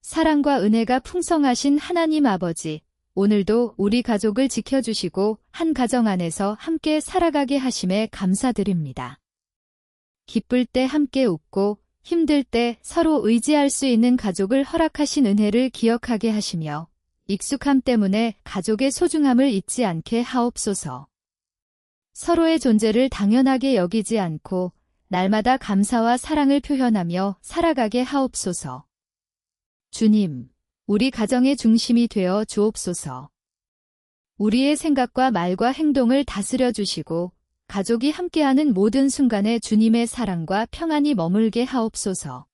사랑과 은혜가 풍성하신 하나님 아버지, 오늘도 우리 가족을 지켜주시고 한 가정 안에서 함께 살아가게 하심에 감사드립니다. 기쁠 때 함께 웃고 힘들 때 서로 의지할 수 있는 가족을 허락하신 은혜를 기억하게 하시며 익숙함 때문에 가족의 소중함을 잊지 않게 하옵소서. 서로의 존재를 당연하게 여기지 않고 날마다 감사와 사랑을 표현하며 살아가게 하옵소서. 주님, 우리 가정의 중심이 되어 주옵소서. 우리의 생각과 말과 행동을 다스려 주시고 가족이 함께하는 모든 순간에 주님의 사랑과 평안이 머물게 하옵소서.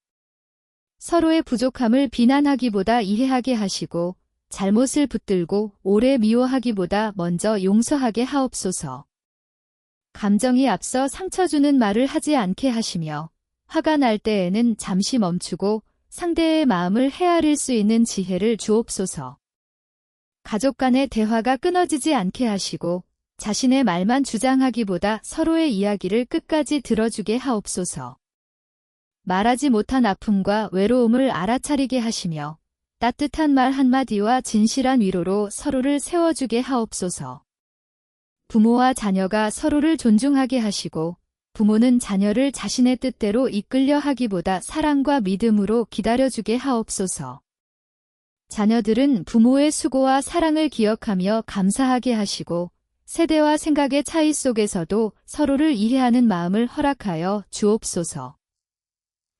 서로의 부족함을 비난하기보다 이해하게 하시고 잘못을 붙들고 오래 미워하기보다 먼저 용서하게 하옵소서. 감정이 앞서 상처 주는 말을 하지 않게 하시며 화가 날 때에는 잠시 멈추고 상대의 마음을 헤아릴 수 있는 지혜를 주옵소서. 가족 간의 대화가 끊어지지 않게 하시고 자신의 말만 주장하기보다 서로의 이야기를 끝까지 들어주게 하옵소서. 말하지 못한 아픔과 외로움을 알아차리게 하시며 따뜻한 말 한마디와 진실한 위로로 서로를 세워주게 하옵소서. 부모와 자녀가 서로를 존중하게 하시고 부모는 자녀를 자신의 뜻대로 이끌려 하기보다 사랑과 믿음으로 기다려주게 하옵소서. 자녀들은 부모의 수고와 사랑을 기억하며 감사하게 하시고 세대와 생각의 차이 속에서도 서로를 이해하는 마음을 허락하여 주옵소서.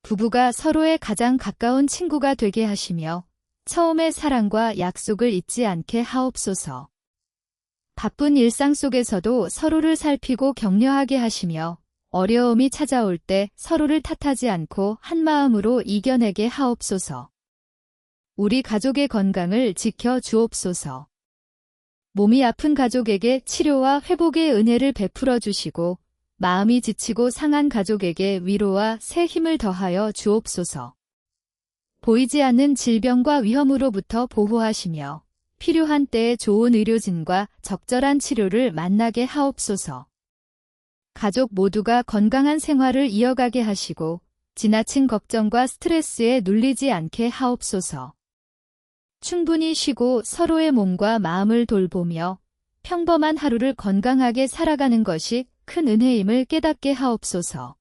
부부가 서로의 가장 가까운 친구가 되게 하시며 처음의 사랑과 약속을 잊지 않게 하옵소서. 바쁜 일상 속에서도 서로를 살피고 격려하게 하시며 어려움이 찾아올 때 서로를 탓하지 않고 한마음으로 이겨내게 하옵소서. 우리 가족의 건강을 지켜 주옵소서. 몸이 아픈 가족에게 치료와 회복의 은혜를 베풀어 주시고 마음이 지치고 상한 가족에게 위로와 새 힘을 더하여 주옵소서. 보이지 않는 질병과 위험으로부터 보호하시며 필요한 때에 좋은 의료진과 적절한 치료를 만나게 하옵소서. 가족 모두가 건강한 생활을 이어가게 하시고 지나친 걱정과 스트레스에 눌리지 않게 하옵소서. 충분히 쉬고 서로의 몸과 마음을 돌보며 평범한 하루를 건강하게 살아가는 것이 큰 은혜임을 깨닫게 하옵소서.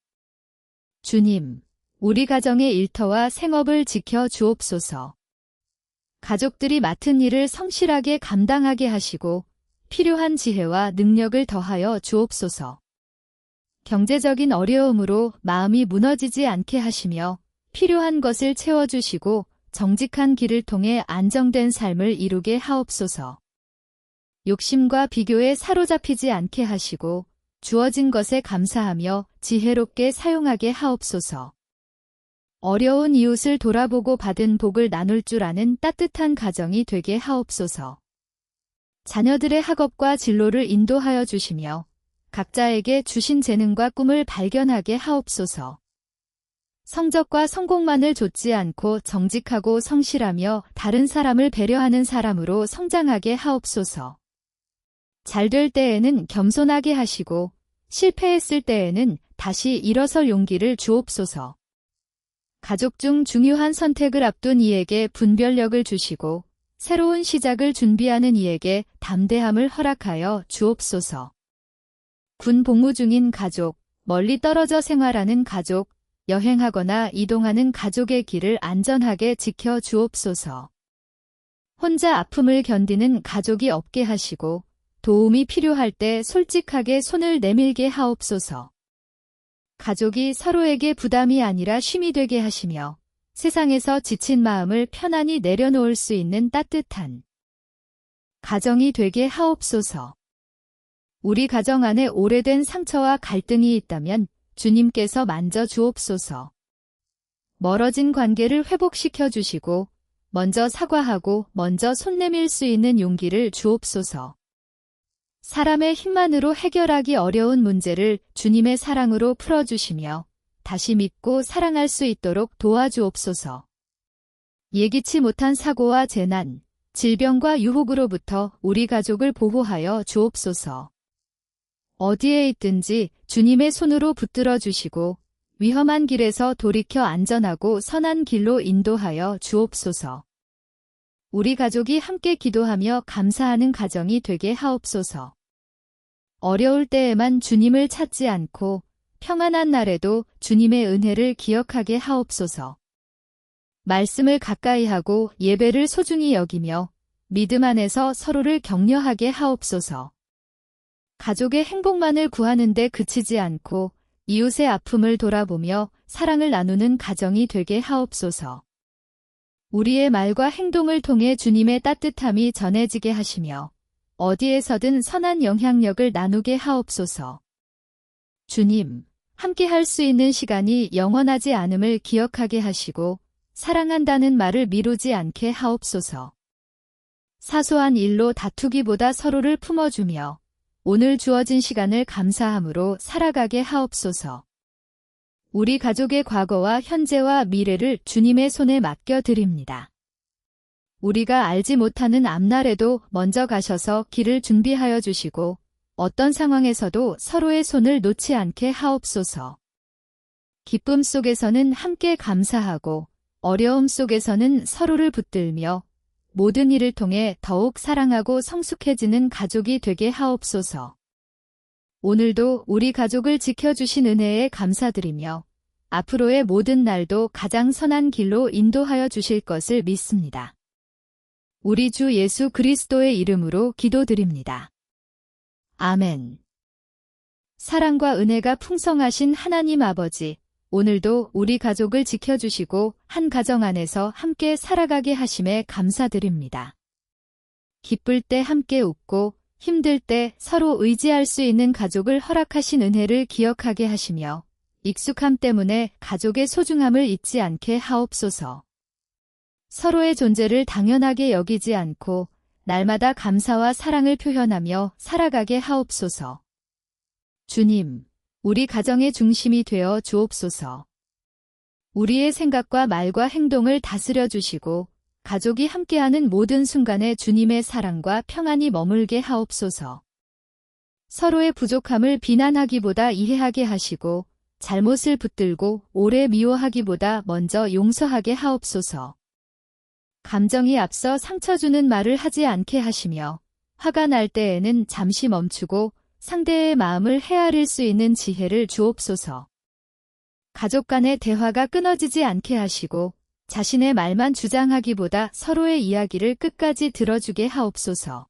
주님, 우리 가정의 일터와 생업을 지켜 주옵소서. 가족들이 맡은 일을 성실하게 감당하게 하시고 필요한 지혜와 능력을 더하여 주옵소서. 경제적인 어려움으로 마음이 무너지지 않게 하시며 필요한 것을 채워주시고 정직한 길을 통해 안정된 삶을 이루게 하옵소서. 욕심과 비교에 사로잡히지 않게 하시고 주어진 것에 감사하며 지혜롭게 사용하게 하옵소서. 어려운 이웃을 돌아보고 받은 복을 나눌 줄 아는 따뜻한 가정이 되게 하옵소서. 자녀들의 학업과 진로를 인도하여 주시며 각자에게 주신 재능과 꿈을 발견하게 하옵소서. 성적과 성공만을 좇지 않고 정직하고 성실하며 다른 사람을 배려하는 사람으로 성장하게 하옵소서. 잘 될 때에는 겸손하게 하시고 실패했을 때에는 다시 일어설 용기를 주옵소서. 가족 중 중요한 선택을 앞둔 이에게 분별력을 주시고 새로운 시작을 준비하는 이에게 담대함을 허락하여 주옵소서. 군 복무 중인 가족, 멀리 떨어져 생활하는 가족, 여행하거나 이동하는 가족의 길을 안전하게 지켜 주옵소서. 혼자 아픔을 견디는 가족이 없게 하시고 도움이 필요할 때 솔직하게 손을 내밀게 하옵소서. 가족이 서로에게 부담이 아니라 쉼이 되게 하시며 세상에서 지친 마음을 편안히 내려놓을 수 있는 따뜻한 가정이 되게 하옵소서. 우리 가정 안에 오래된 상처와 갈등이 있다면 주님께서 만져 주옵소서. 멀어진 관계를 회복시켜 주시고 먼저 사과하고 먼저 손 내밀 수 있는 용기를 주옵소서. 사람의 힘만으로 해결하기 어려운 문제를 주님의 사랑으로 풀어주시며 다시 믿고 사랑할 수 있도록 도와주옵소서. 예기치 못한 사고와 재난, 질병과 유혹으로부터 우리 가족을 보호하여 주옵소서. 어디에 있든지 주님의 손으로 붙들어 주시고 위험한 길에서 돌이켜 안전하고 선한 길로 인도하여 주옵소서. 우리 가족이 함께 기도하며 감사하는 가정이 되게 하옵소서. 어려울 때에만 주님을 찾지 않고 평안한 날에도 주님의 은혜를 기억하게 하옵소서. 말씀을 가까이 하고 예배를 소중히 여기며 믿음 안에서 서로를 격려하게 하옵소서. 가족의 행복만을 구하는 데 그치지 않고 이웃의 아픔을 돌아보며 사랑을 나누는 가정이 되게 하옵소서. 우리의 말과 행동을 통해 주님의 따뜻함이 전해지게 하시며 어디에서든 선한 영향력을 나누게 하옵소서. 주님, 함께 할 수 있는 시간이 영원하지 않음을 기억하게 하시고 사랑한다는 말을 미루지 않게 하옵소서. 사소한 일로 다투기보다 서로를 품어주며 오늘 주어진 시간을 감사함으로 살아가게 하옵소서. 우리 가족의 과거와 현재와 미래를 주님의 손에 맡겨드립니다. 우리가 알지 못하는 앞날에도 먼저 가셔서 길을 준비하여 주시고 어떤 상황에서도 서로의 손을 놓지 않게 하옵소서. 기쁨 속에서는 함께 감사하고 어려움 속에서는 서로를 붙들며 모든 일을 통해 더욱 사랑하고 성숙해지는 가족이 되게 하옵소서. 오늘도 우리 가족을 지켜주신 은혜에 감사드리며 앞으로의 모든 날도 가장 선한 길로 인도하여 주실 것을 믿습니다. 우리 주 예수 그리스도의 이름으로 기도드립니다. 아멘. 사랑과 은혜가 풍성하신 하나님 아버지, 오늘도 우리 가족을 지켜주시고 한 가정 안에서 함께 살아가게 하심에 감사드립니다. 기쁠 때 함께 웃고 힘들 때 서로 의지할 수 있는 가족을 허락하신 은혜를 기억하게 하시며 익숙함 때문에 가족의 소중함을 잊지 않게 하옵소서. 서로의 존재를 당연하게 여기지 않고 날마다 감사와 사랑을 표현하며 살아가게 하옵소서. 주님, 우리 가정의 중심이 되어 주옵소서. 우리의 생각과 말과 행동을 다스려 주시고 가족이 함께하는 모든 순간에 주님의 사랑과 평안이 머물게 하옵소서. 서로의 부족함을 비난하기보다 이해하게 하시고 잘못을 붙들고 오래 미워하기보다 먼저 용서하게 하옵소서. 감정이 앞서 상처 주는 말을 하지 않게 하시며 화가 날 때에는 잠시 멈추고 상대의 마음을 헤아릴 수 있는 지혜를 주옵소서. 가족 간의 대화가 끊어지지 않게 하시고 자신의 말만 주장하기보다 서로의 이야기를 끝까지 들어주게 하옵소서.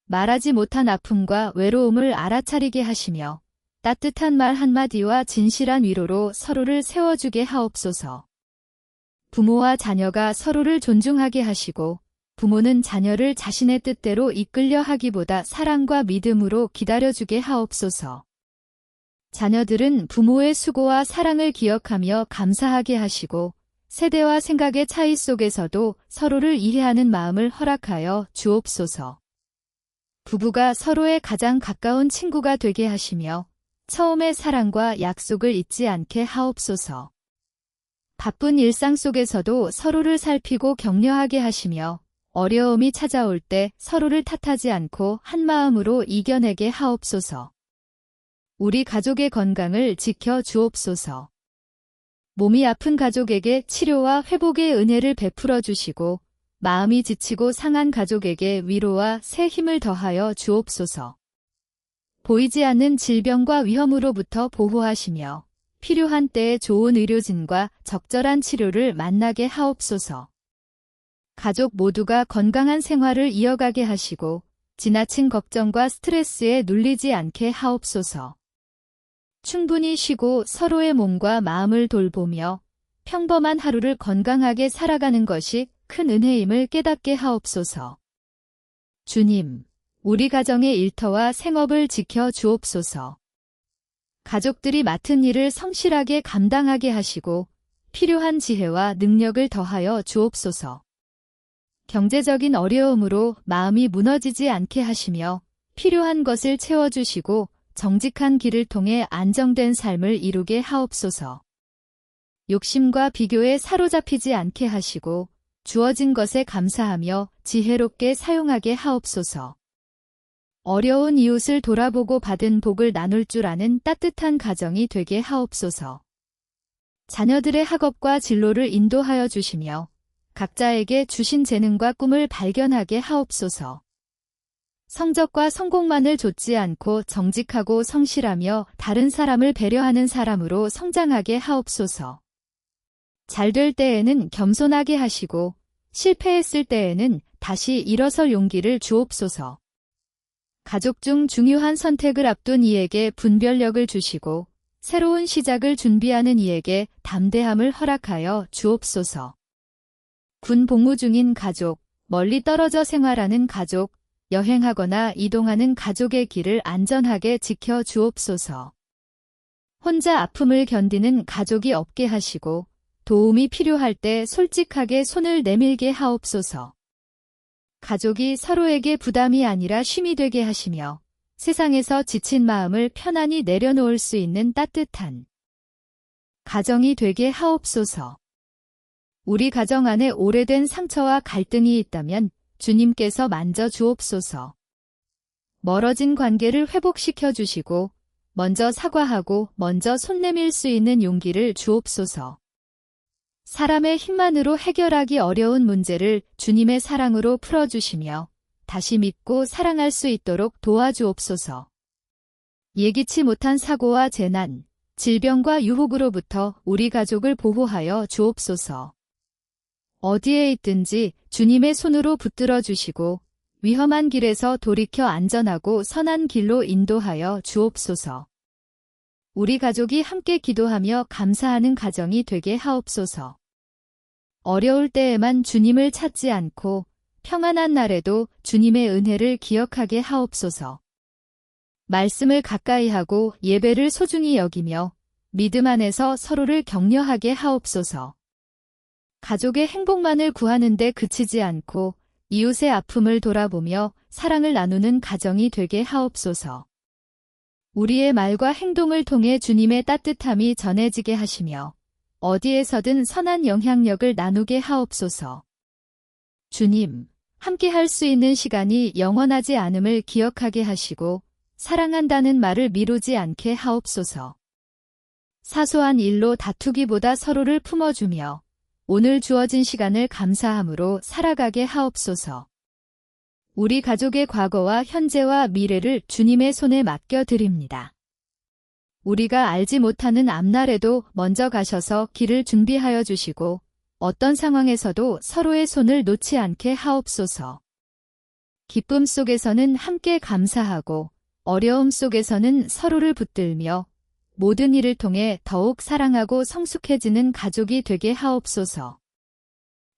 말하지 못한 아픔과 외로움을 알아차리게 하시며 따뜻한 말 한마디와 진실한 위로로 서로를 세워주게 하옵소서. 부모와 자녀가 서로를 존중하게 하시고 부모는 자녀를 자신의 뜻대로 이끌려 하기보다 사랑과 믿음으로 기다려주게 하옵소서. 자녀들은 부모의 수고와 사랑을 기억하며 감사하게 하시고 세대와 생각의 차이 속에서도 서로를 이해하는 마음을 허락하여 주옵소서. 부부가 서로의 가장 가까운 친구가 되게 하시며 처음의 사랑과 약속을 잊지 않게 하옵소서. 바쁜 일상 속에서도 서로를 살피고 격려하게 하시며 어려움이 찾아올 때 서로를 탓하지 않고 한마음으로 이겨내게 하옵소서. 우리 가족의 건강을 지켜 주옵소서. 몸이 아픈 가족에게 치료와 회복의 은혜를 베풀어 주시고 마음이 지치고 상한 가족에게 위로와 새 힘을 더하여 주옵소서. 보이지 않는 질병과 위험으로부터 보호하시며 필요한 때에 좋은 의료진과 적절한 치료를 만나게 하옵소서. 가족 모두가 건강한 생활을 이어가게 하시고 지나친 걱정과 스트레스에 눌리지 않게 하옵소서. 충분히 쉬고 서로의 몸과 마음을 돌보며 평범한 하루를 건강하게 살아가는 것이 큰 은혜임을 깨닫게 하옵소서. 주님, 우리 가정의 일터와 생업을 지켜 주옵소서. 가족들이 맡은 일을 성실하게 감당하게 하시고 필요한 지혜와 능력을 더하여 주옵소서. 경제적인 어려움으로 마음이 무너지지 않게 하시며 필요한 것을 채워주시고 정직한 길을 통해 안정된 삶을 이루게 하옵소서. 욕심과 비교에 사로잡히지 않게 하시고 주어진 것에 감사하며 지혜롭게 사용하게 하옵소서. 어려운 이웃을 돌아보고 받은 복을 나눌 줄 아는 따뜻한 가정이 되게 하옵소서. 자녀들의 학업과 진로를 인도하여 주시며 각자에게 주신 재능과 꿈을 발견하게 하옵소서. 성적과 성공만을 좇지 않고 정직하고 성실하며 다른 사람을 배려하는 사람으로 성장하게 하옵소서. 잘 될 때에는 겸손하게 하시고 실패했을 때에는 다시 일어설 용기를 주옵소서. 가족 중 중요한 선택을 앞둔 이에게 분별력을 주시고 새로운 시작을 준비하는 이에게 담대함을 허락하여 주옵소서. 군 복무 중인 가족, 멀리 떨어져 생활하는 가족, 여행하거나 이동하는 가족의 길을 안전하게 지켜 주옵소서. 혼자 아픔을 견디는 가족이 없게 하시고 도움이 필요할 때 솔직하게 손을 내밀게 하옵소서. 가족이 서로에게 부담이 아니라 쉼이 되게 하시며 세상에서 지친 마음을 편안히 내려놓을 수 있는 따뜻한 가정이 되게 하옵소서. 우리 가정 안에 오래된 상처와 갈등이 있다면 주님께서 만져 주옵소서. 멀어진 관계를 회복시켜 주시고 먼저 사과하고 먼저 손 내밀 수 있는 용기를 주옵소서. 사람의 힘만으로 해결하기 어려운 문제를 주님의 사랑으로 풀어주시며 다시 믿고 사랑할 수 있도록 도와주옵소서. 예기치 못한 사고와 재난, 질병과 유혹으로부터 우리 가족을 보호하여 주옵소서. 어디에 있든지 주님의 손으로 붙들어 주시고 위험한 길에서 돌이켜 안전하고 선한 길로 인도하여 주옵소서. 우리 가족이 함께 기도하며 감사하는 가정이 되게 하옵소서. 어려울 때에만 주님을 찾지 않고 평안한 날에도 주님의 은혜를 기억하게 하옵소서. 말씀을 가까이 하고 예배를 소중히 여기며 믿음 안에서 서로를 격려하게 하옵소서. 가족의 행복만을 구하는 데 그치지 않고 이웃의 아픔을 돌아보며 사랑을 나누는 가정이 되게 하옵소서. 우리의 말과 행동을 통해 주님의 따뜻함이 전해지게 하시며 어디에서든 선한 영향력을 나누게 하옵소서. 주님, 함께 할 수 있는 시간이 영원하지 않음을 기억하게 하시고 사랑한다는 말을 미루지 않게 하옵소서. 사소한 일로 다투기보다 서로를 품어주며 오늘 주어진 시간을 감사함으로 살아가게 하옵소서. 우리 가족의 과거와 현재와 미래를 주님의 손에 맡겨드립니다. 우리가 알지 못하는 앞날에도 먼저 가셔서 길을 준비하여 주시고 어떤 상황에서도 서로의 손을 놓지 않게 하옵소서. 기쁨 속에서는 함께 감사하고 어려움 속에서는 서로를 붙들며 모든 일을 통해 더욱 사랑하고 성숙해지는 가족이 되게 하옵소서.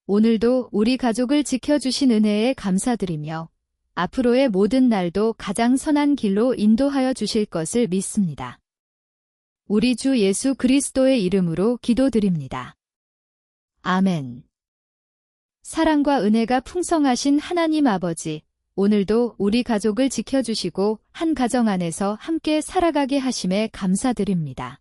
오늘도 우리 가족을 지켜주신 은혜에 감사드리며 앞으로의 모든 날도 가장 선한 길로 인도하여 주실 것을 믿습니다. 우리 주 예수 그리스도의 이름으로 기도드립니다. 아멘. 사랑과 은혜가 풍성하신 하나님 아버지, 오늘도 우리 가족을 지켜주시고 한 가정 안에서 함께 살아가게 하심에 감사드립니다.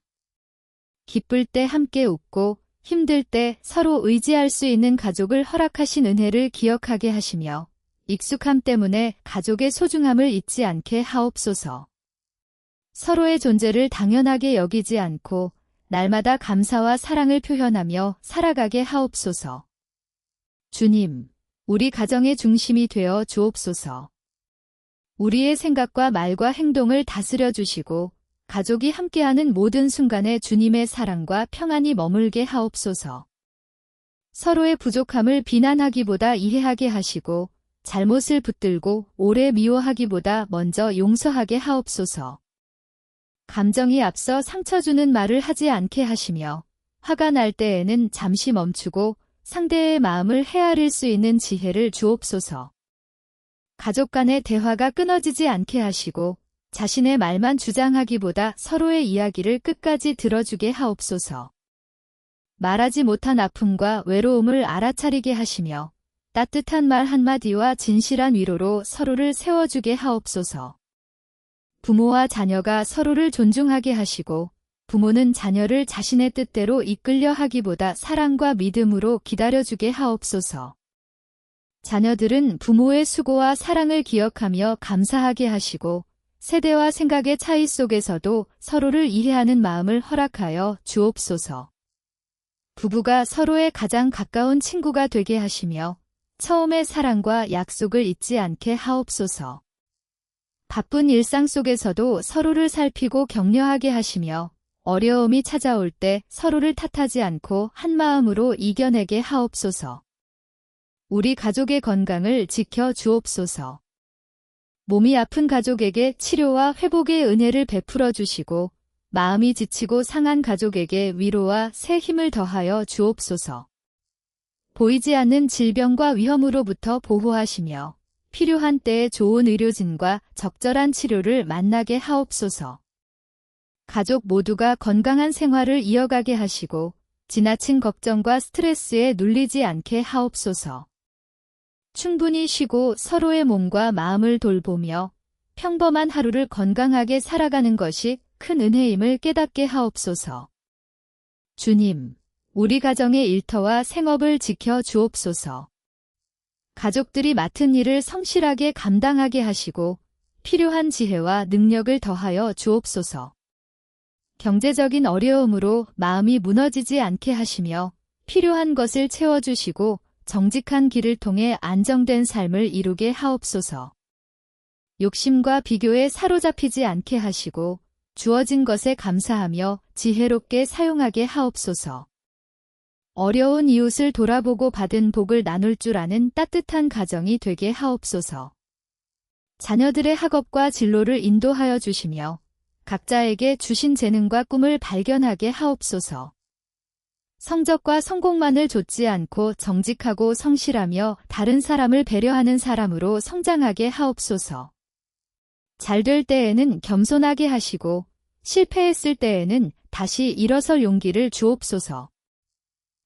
기쁠 때 함께 웃고 힘들 때 서로 의지할 수 있는 가족을 허락하신 은혜를 기억하게 하시며 익숙함 때문에 가족의 소중함을 잊지 않게 하옵소서. 서로의 존재를 당연하게 여기지 않고 날마다 감사와 사랑을 표현하며 살아가게 하옵소서. 주님, 우리 가정의 중심이 되어 주옵소서. 우리의 생각과 말과 행동을 다스려 주시고 가족이 함께하는 모든 순간에 주님의 사랑과 평안이 머물게 하옵소서. 서로의 부족함을 비난하기보다 이해하게 하시고 잘못을 붙들고 오래 미워하기보다 먼저 용서하게 하옵소서. 감정이 앞서 상처 주는 말을 하지 않게 하시며 화가 날 때에는 잠시 멈추고 상대의 마음을 헤아릴 수 있는 지혜를 주옵소서. 가족 간의 대화가 끊어지지 않게 하시고 자신의 말만 주장하기보다 서로의 이야기를 끝까지 들어주게 하옵소서. 말하지 못한 아픔과 외로움을 알아차리게 하시며 따뜻한 말 한마디와 진실한 위로로 서로를 세워주게 하옵소서. 부모와 자녀가 서로를 존중하게 하시고 부모는 자녀를 자신의 뜻대로 이끌려 하기보다 사랑과 믿음으로 기다려주게 하옵소서. 자녀들은 부모의 수고와 사랑을 기억하며 감사하게 하시고 세대와 생각의 차이 속에서도 서로를 이해하는 마음을 허락하여 주옵소서. 부부가 서로의 가장 가까운 친구가 되게 하시며 처음의 사랑과 약속을 잊지 않게 하옵소서. 바쁜 일상 속에서도 서로를 살피고 격려하게 하시며 어려움이 찾아올 때 서로를 탓하지 않고 한마음으로 이겨내게 하옵소서. 우리 가족의 건강을 지켜 주옵소서. 몸이 아픈 가족에게 치료와 회복의 은혜를 베풀어 주시고 마음이 지치고 상한 가족에게 위로와 새 힘을 더하여 주옵소서. 보이지 않는 질병과 위험으로부터 보호하시며 필요한 때에 좋은 의료진과 적절한 치료를 만나게 하옵소서. 가족 모두가 건강한 생활을 이어가게 하시고 지나친 걱정과 스트레스에 눌리지 않게 하옵소서. 충분히 쉬고 서로의 몸과 마음을 돌보며 평범한 하루를 건강하게 살아가는 것이 큰 은혜임을 깨닫게 하옵소서. 주님, 우리 가정의 일터와 생업을 지켜 주옵소서. 가족들이 맡은 일을 성실하게 감당하게 하시고 필요한 지혜와 능력을 더하여 주옵소서. 경제적인 어려움으로 마음이 무너지지 않게 하시며 필요한 것을 채워주시고 정직한 길을 통해 안정된 삶을 이루게 하옵소서. 욕심과 비교에 사로잡히지 않게 하시고 주어진 것에 감사하며 지혜롭게 사용하게 하옵소서. 어려운 이웃을 돌아보고 받은 복을 나눌 줄 아는 따뜻한 가정이 되게 하옵소서. 자녀들의 학업과 진로를 인도하여 주시며 각자에게 주신 재능과 꿈을 발견하게 하옵소서. 성적과 성공만을 좇지 않고 정직하고 성실하며 다른 사람을 배려하는 사람으로 성장하게 하옵소서. 잘 될 때에는 겸손하게 하시고 실패했을 때에는 다시 일어설 용기를 주옵소서.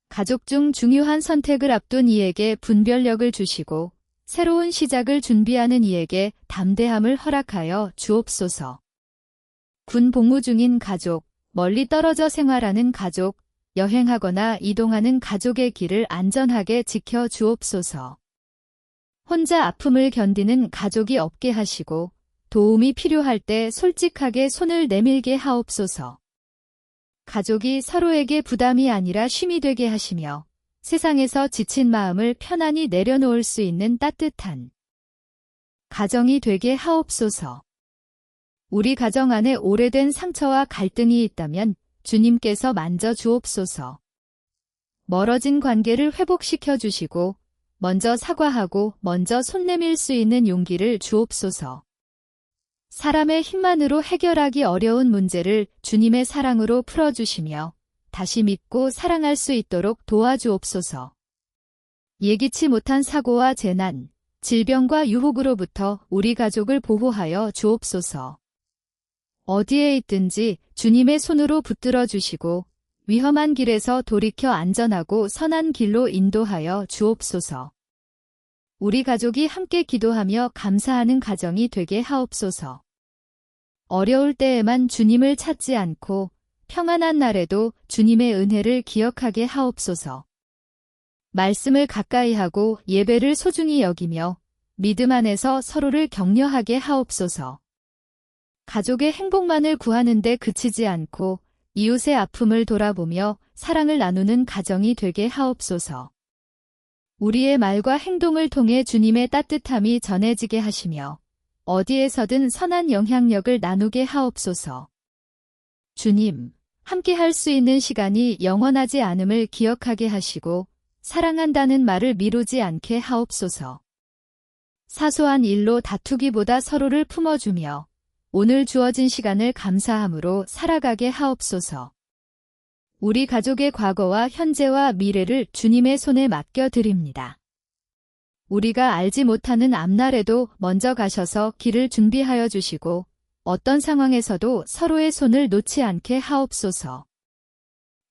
가족 중 중요한 선택을 앞둔 이에게 분별력을 주시고 새로운 시작을 준비하는 이에게 담대함을 허락하여 주옵소서. 군 복무 중인 가족, 멀리 떨어져 생활하는 가족, 여행하거나 이동하는 가족의 길을 안전하게 지켜 주옵소서. 혼자 아픔을 견디는 가족이 없게 하시고 도움이 필요할 때 솔직하게 손을 내밀게 하옵소서. 가족이 서로에게 부담이 아니라 쉼이 되게 하시며 세상에서 지친 마음을 편안히 내려놓을 수 있는 따뜻한 가정이 되게 하옵소서. 우리 가정 안에 오래된 상처와 갈등이 있다면 주님께서 만져 주옵소서. 멀어진 관계를 회복시켜 주시고 먼저 사과하고 먼저 손 내밀 수 있는 용기를 주옵소서. 사람의 힘만으로 해결하기 어려운 문제를 주님의 사랑으로 풀어주시며 다시 믿고 사랑할 수 있도록 도와주옵소서. 예기치 못한 사고와 재난, 질병과 유혹으로부터 우리 가족을 보호하여 주옵소서. 어디에 있든지 주님의 손으로 붙들어 주시고 위험한 길에서 돌이켜 안전하고 선한 길로 인도하여 주옵소서. 우리 가족이 함께 기도하며 감사하는 가정이 되게 하옵소서. 어려울 때에만 주님을 찾지 않고 평안한 날에도 주님의 은혜를 기억하게 하옵소서. 말씀을 가까이 하고 예배를 소중히 여기며 믿음 안에서 서로를 격려하게 하옵소서. 가족의 행복만을 구하는 데 그치지 않고 이웃의 아픔을 돌아보며 사랑을 나누는 가정이 되게 하옵소서. 우리의 말과 행동을 통해 주님의 따뜻함이 전해지게 하시며 어디에서든 선한 영향력을 나누게 하옵소서. 주님, 함께 할 수 있는 시간이 영원하지 않음을 기억하게 하시고 사랑한다는 말을 미루지 않게 하옵소서. 사소한 일로 다투기보다 서로를 품어주며 오늘 주어진 시간을 감사함으로 살아가게 하옵소서. 우리 가족의 과거와 현재와 미래를 주님의 손에 맡겨드립니다. 우리가 알지 못하는 앞날에도 먼저 가셔서 길을 준비하여 주시고 어떤 상황에서도 서로의 손을 놓지 않게 하옵소서.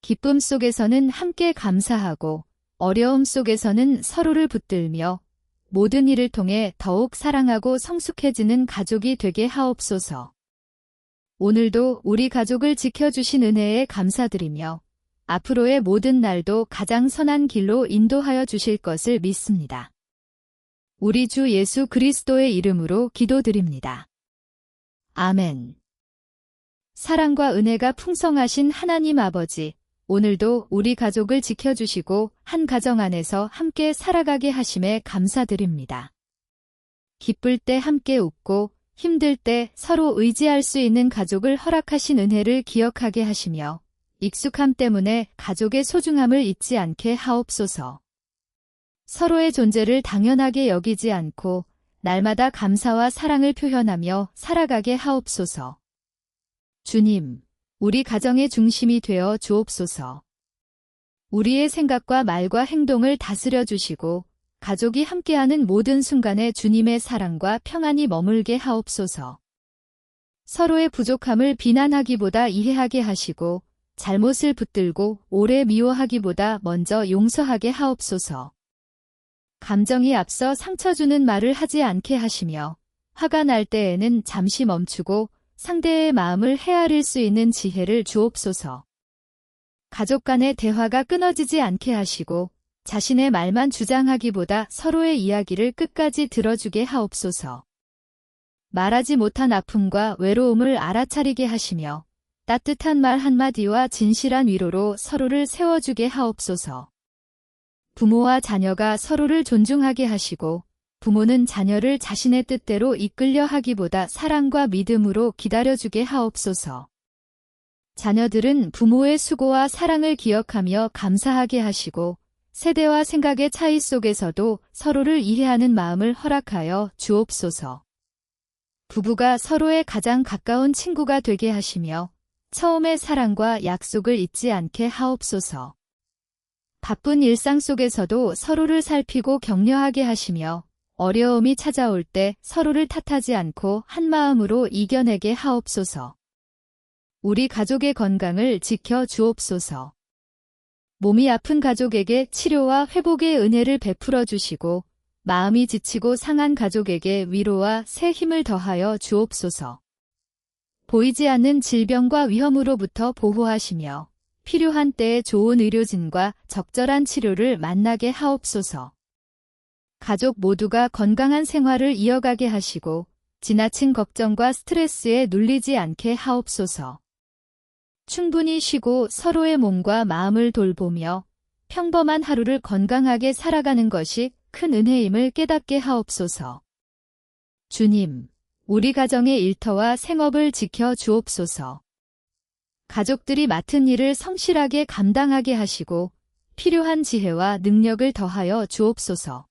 기쁨 속에서는 함께 감사하고 어려움 속에서는 서로를 붙들며 모든 일을 통해 더욱 사랑하고 성숙해지는 가족이 되게 하옵소서. 오늘도 우리 가족을 지켜주신 은혜에 감사드리며 앞으로의 모든 날도 가장 선한 길로 인도하여 주실 것을 믿습니다. 우리 주 예수 그리스도의 이름으로 기도드립니다. 아멘. 사랑과 은혜가 풍성하신 하나님 아버지, 오늘도 우리 가족을 지켜주시고 한 가정 안에서 함께 살아가게 하심에 감사드립니다. 기쁠 때 함께 웃고 힘들 때 서로 의지할 수 있는 가족을 허락하신 은혜를 기억하게 하시며 익숙함 때문에 가족의 소중함을 잊지 않게 하옵소서. 서로의 존재를 당연하게 여기지 않고 날마다 감사와 사랑을 표현하며 살아가게 하옵소서. 주님, 우리 가정의 중심이 되어 주옵소서. 우리의 생각과 말과 행동을 다스려 주시고 가족이 함께하는 모든 순간에 주님의 사랑과 평안이 머물게 하옵소서. 서로의 부족함을 비난하기보다 이해하게 하시고 잘못을 붙들고 오래 미워하기보다 먼저 용서하게 하옵소서. 감정이 앞서 상처 주는 말을 하지 않게 하시며 화가 날 때에는 잠시 멈추고 상대의 마음을 헤아릴 수 있는 지혜를 주옵소서. 가족 간의 대화가 끊어지지 않게 하시고 자신의 말만 주장하기보다 서로의 이야기를 끝까지 들어주게 하옵소서. 말하지 못한 아픔과 외로움을 알아차리게 하시며 따뜻한 말 한마디와 진실한 위로로 서로를 세워주게 하옵소서. 부모와 자녀가 서로를 존중하게 하시고 부모는 자녀를 자신의 뜻대로 이끌려 하기보다 사랑과 믿음으로 기다려주게 하옵소서. 자녀들은 부모의 수고와 사랑을 기억하며 감사하게 하시고 세대와 생각의 차이 속에서도 서로를 이해하는 마음을 허락하여 주옵소서. 부부가 서로의 가장 가까운 친구가 되게 하시며 처음의 사랑과 약속을 잊지 않게 하옵소서. 바쁜 일상 속에서도 서로를 살피고 격려하게 하시며 어려움이 찾아올 때 서로를 탓하지 않고 한마음으로 이겨내게 하옵소서. 우리 가족의 건강을 지켜 주옵소서. 몸이 아픈 가족에게 치료와 회복의 은혜를 베풀어 주시고 마음이 지치고 상한 가족에게 위로와 새 힘을 더하여 주옵소서. 보이지 않는 질병과 위험으로부터 보호하시며 필요한 때에 좋은 의료진과 적절한 치료를 만나게 하옵소서. 가족 모두가 건강한 생활을 이어가게 하시고 지나친 걱정과 스트레스에 눌리지 않게 하옵소서. 충분히 쉬고 서로의 몸과 마음을 돌보며 평범한 하루를 건강하게 살아가는 것이 큰 은혜임을 깨닫게 하옵소서. 주님, 우리 가정의 일터와 생업을 지켜 주옵소서. 가족들이 맡은 일을 성실하게 감당하게 하시고 필요한 지혜와 능력을 더하여 주옵소서.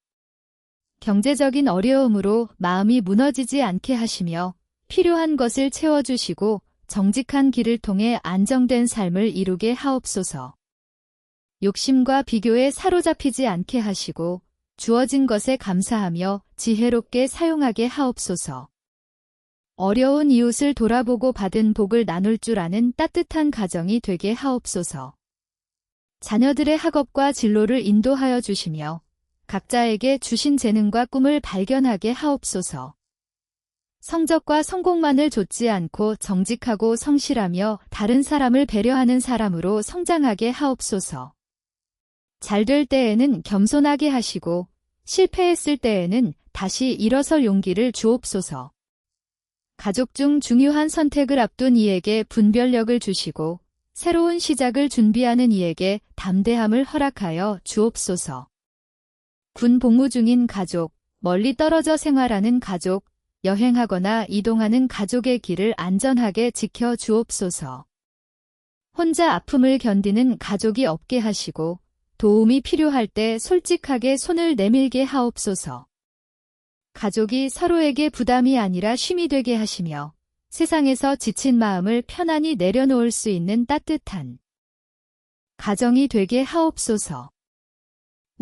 경제적인 어려움으로 마음이 무너지지 않게 하시며 필요한 것을 채워주시고 정직한 길을 통해 안정된 삶을 이루게 하옵소서. 욕심과 비교에 사로잡히지 않게 하시고 주어진 것에 감사하며 지혜롭게 사용하게 하옵소서. 어려운 이웃을 돌아보고 받은 복을 나눌 줄 아는 따뜻한 가정이 되게 하옵소서. 자녀들의 학업과 진로를 인도하여 주시며 각자에게 주신 재능과 꿈을 발견하게 하옵소서. 성적과 성공만을 좇지 않고 정직하고 성실하며 다른 사람을 배려하는 사람으로 성장하게 하옵소서. 잘 될 때에는 겸손하게 하시고 실패했을 때에는 다시 일어설 용기를 주옵소서. 가족 중 중요한 선택을 앞둔 이에게 분별력을 주시고 새로운 시작을 준비하는 이에게 담대함을 허락하여 주옵소서. 군 복무 중인 가족, 멀리 떨어져 생활하는 가족, 여행하거나 이동하는 가족의 길을 안전하게 지켜 주옵소서. 혼자 아픔을 견디는 가족이 없게 하시고 도움이 필요할 때 솔직하게 손을 내밀게 하옵소서. 가족이 서로에게 부담이 아니라 쉼이 되게 하시며 세상에서 지친 마음을 편안히 내려놓을 수 있는 따뜻한 가정이 되게 하옵소서.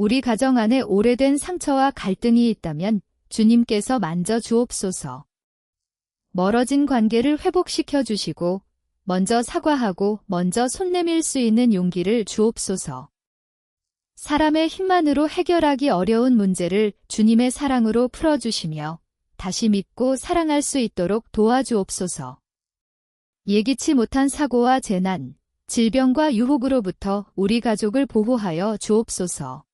우리 가정 안에 오래된 상처와 갈등이 있다면 주님께서 만져 주옵소서. 멀어진 관계를 회복시켜 주시고 먼저 사과하고 먼저 손 내밀 수 있는 용기를 주옵소서. 사람의 힘만으로 해결하기 어려운 문제를 주님의 사랑으로 풀어주시며 다시 믿고 사랑할 수 있도록 도와주옵소서. 예기치 못한 사고와 재난, 질병과 유혹으로부터 우리 가족을 보호하여 주옵소서.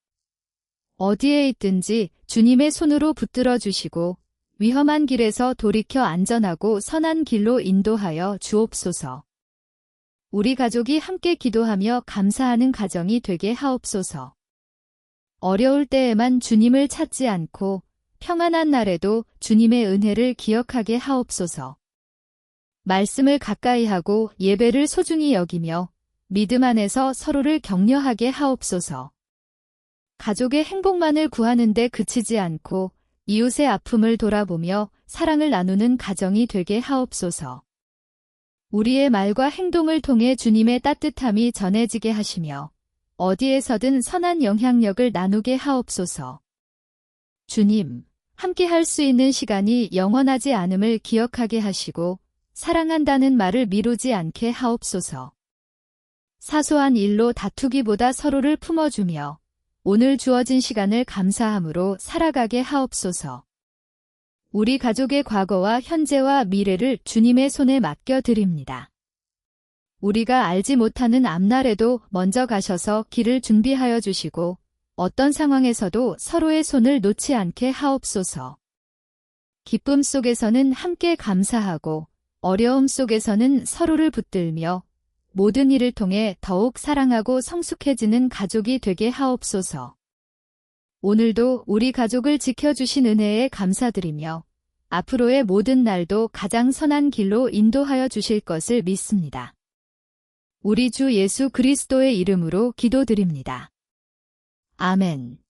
어디에 있든지 주님의 손으로 붙들어 주시고 위험한 길에서 돌이켜 안전하고 선한 길로 인도하여 주옵소서. 우리 가족이 함께 기도하며 감사하는 가정이 되게 하옵소서. 어려울 때에만 주님을 찾지 않고 평안한 날에도 주님의 은혜를 기억하게 하옵소서. 말씀을 가까이 하고 예배를 소중히 여기며 믿음 안에서 서로를 격려하게 하옵소서. 가족의 행복만을 구하는 데 그치지 않고 이웃의 아픔을 돌아보며 사랑을 나누는 가정이 되게 하옵소서. 우리의 말과 행동을 통해 주님의 따뜻함이 전해지게 하시며 어디에서든 선한 영향력을 나누게 하옵소서. 주님, 함께 할 수 있는 시간이 영원하지 않음을 기억하게 하시고 사랑한다는 말을 미루지 않게 하옵소서. 사소한 일로 다투기보다 서로를 품어주며 오늘 주어진 시간을 감사함으로 살아가게 하옵소서. 우리 가족의 과거와 현재와 미래를 주님의 손에 맡겨드립니다. 우리가 알지 못하는 앞날에도 먼저 가셔서 길을 준비하여 주시고 어떤 상황에서도 서로의 손을 놓지 않게 하옵소서. 기쁨 속에서는 함께 감사하고 어려움 속에서는 서로를 붙들며 모든 일을 통해 더욱 사랑하고 성숙해지는 가족이 되게 하옵소서. 오늘도 우리 가족을 지켜주신 은혜에 감사드리며 앞으로의 모든 날도 가장 선한 길로 인도하여 주실 것을 믿습니다. 우리 주 예수 그리스도의 이름으로 기도드립니다. 아멘.